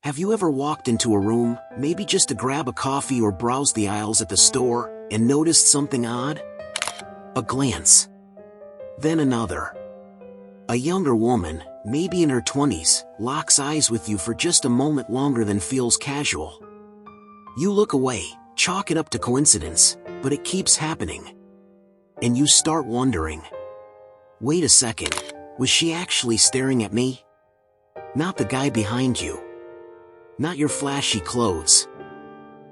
Have you ever walked into a room, maybe just to grab a coffee or browse the aisles at the store, and noticed something odd? A glance. Then another. A younger woman, maybe in her 20s, locks eyes with you for just a moment longer than feels casual. You look away, chalk it up to coincidence, but it keeps happening. And you start wondering. Wait a second, was she actually staring at me? Not the guy behind you. Not your flashy clothes.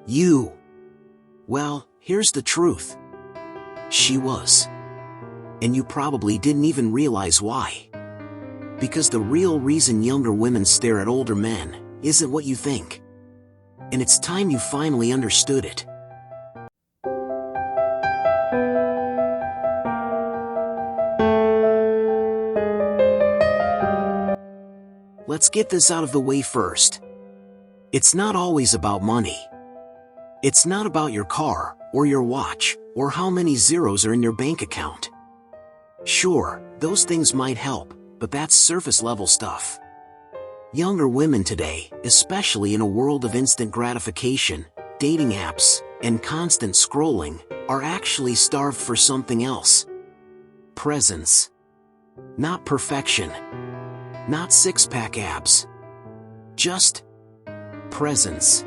You. Well, here's the truth. She was. And you probably didn't even realize why. Because the real reason younger women stare at older men isn't what you think. And it's time you finally understood it. Let's get this out of the way first. It's not always about money. It's not about your car, or your watch, or how many zeros are in your bank account. Sure, those things might help, but that's surface-level stuff. Younger women today, especially in a world of instant gratification, dating apps, and constant scrolling, are actually starved for something else. Presence. Not perfection. Not six-pack abs. Just presence.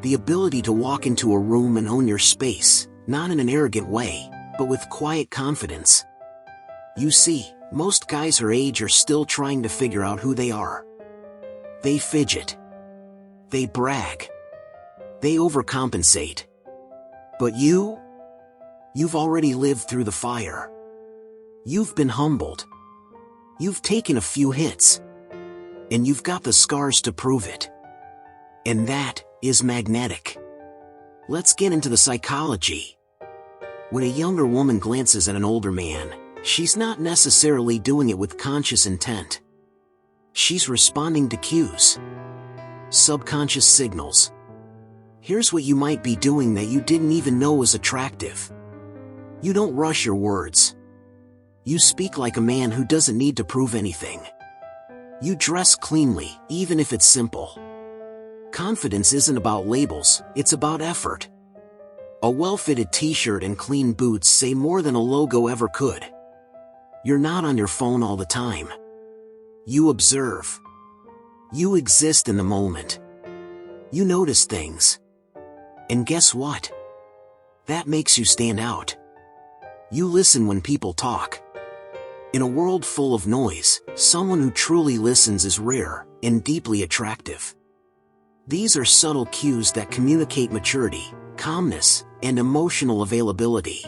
The ability to walk into a room and own your space, not in an arrogant way, but with quiet confidence. You see, most guys her age are still trying to figure out who they are. They fidget. They brag. They overcompensate. But you've already lived through the fire. You've been humbled. You've taken a few hits. And you've got the scars to prove it. And that is magnetic. Let's get into the psychology. When a younger woman glances at an older man, she's not necessarily doing it with conscious intent. She's responding to cues. Subconscious signals. Here's what you might be doing that you didn't even know was attractive. You don't rush your words. You speak like a man who doesn't need to prove anything. You dress cleanly, even if it's simple. Confidence isn't about labels, it's about effort. A well-fitted t-shirt and clean boots say more than a logo ever could. You're not on your phone all the time. You observe. You exist in the moment. You notice things. And guess what? That makes you stand out. You listen when people talk. In a world full of noise, someone who truly listens is rare and deeply attractive. These are subtle cues that communicate maturity, calmness, and emotional availability.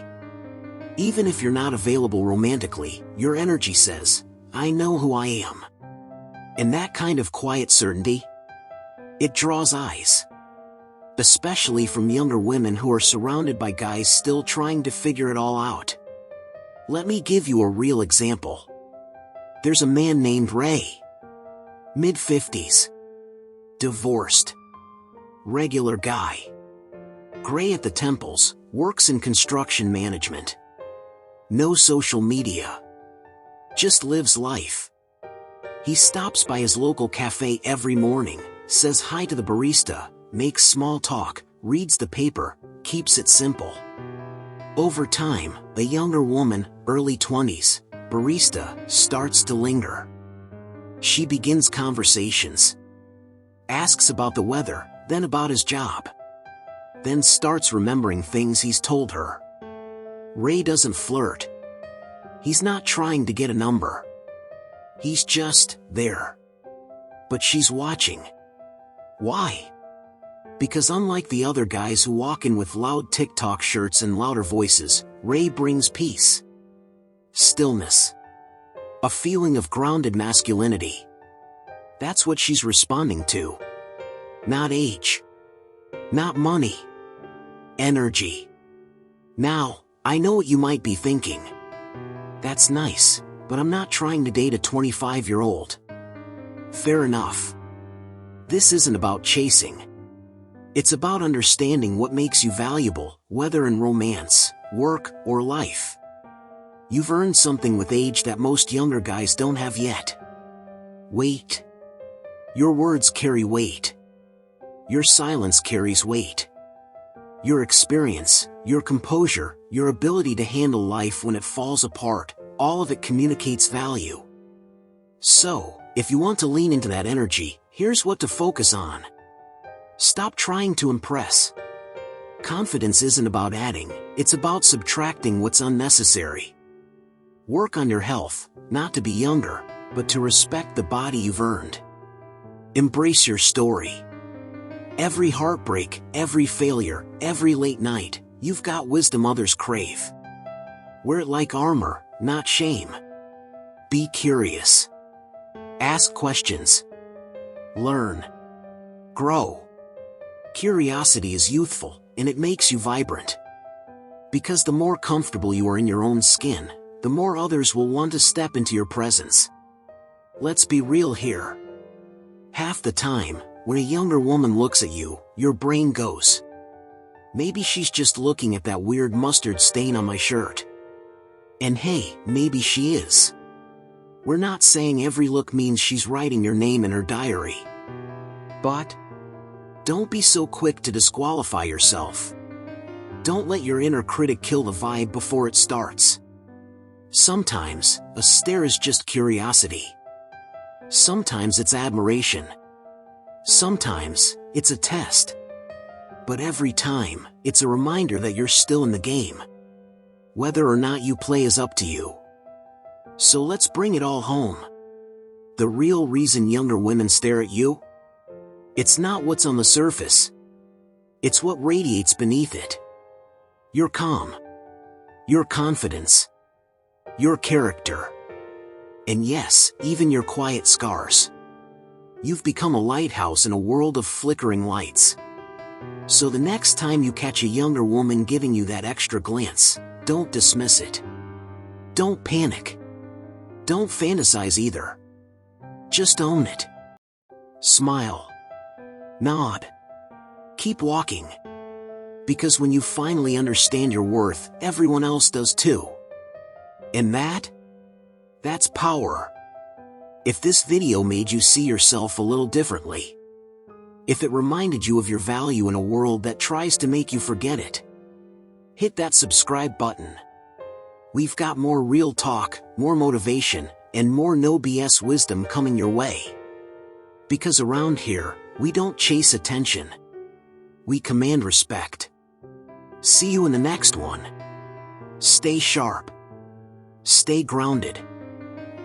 Even if you're not available romantically, your energy says, I know who I am. And that kind of quiet certainty, it draws eyes. Especially from younger women who are surrounded by guys still trying to figure it all out. Let me give you a real example. There's a man named Ray. Mid-50s. Divorced. Regular guy. Gray at the temples, works in construction management. No social media. Just lives life. He stops by his local cafe every morning, says hi to the barista, makes small talk, reads the paper, keeps it simple. Over time, a younger woman, early 20s, barista, starts to linger. She begins conversations. Asks about the weather, then about his job. Then starts remembering things he's told her. Ray doesn't flirt. He's not trying to get a number. He's just there. But she's watching. Why? Because unlike the other guys who walk in with loud TikTok shirts and louder voices, Ray brings peace. Stillness. A feeling of grounded masculinity. That's what she's responding to. Not age. Not money. Energy. Now, I know what you might be thinking. That's nice, but I'm not trying to date a 25-year-old. Fair enough. This isn't about chasing. It's about understanding what makes you valuable, whether in romance, work, or life. You've earned something with age that most younger guys don't have yet. Wait. Your words carry weight. Your silence carries weight. Your experience, your composure, your ability to handle life when it falls apart, all of it communicates value. So, if you want to lean into that energy, here's what to focus on. Stop trying to impress. Confidence isn't about adding, it's about subtracting what's unnecessary. Work on your health, not to be younger, but to respect the body you've earned. Embrace your story. Every heartbreak, every failure, every late night, you've got wisdom others crave. Wear it like armor, not shame. Be curious. Ask questions. Learn. Grow. Curiosity is youthful, and it makes you vibrant. Because the more comfortable you are in your own skin, the more others will want to step into your presence. Let's be real here. Half the time, when a younger woman looks at you, your brain goes, maybe she's just looking at that weird mustard stain on my shirt. And hey, maybe she is. We're not saying every look means she's writing your name in her diary. But don't be so quick to disqualify yourself. Don't let your inner critic kill the vibe before it starts. Sometimes, a stare is just curiosity. Sometimes it's admiration. Sometimes, it's a test. But every time, it's a reminder that you're still in the game. Whether or not you play is up to you. So let's bring it all home. The real reason younger women stare at you? It's not what's on the surface. It's what radiates beneath it. Your calm. Your confidence. Your character. And yes, even your quiet scars. You've become a lighthouse in a world of flickering lights. So the next time you catch a younger woman giving you that extra glance, don't dismiss it. Don't panic. Don't fantasize either. Just own it. Smile. Nod. Keep walking. Because when you finally understand your worth, everyone else does too. And that's power. If this video made you see yourself a little differently, if it reminded you of your value in a world that tries to make you forget it, hit that subscribe button. We've got more real talk, more motivation, and more no BS wisdom coming your way. Because around here, we don't chase attention. We command respect. See you in the next one. Stay sharp. Stay grounded.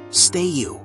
Stay you.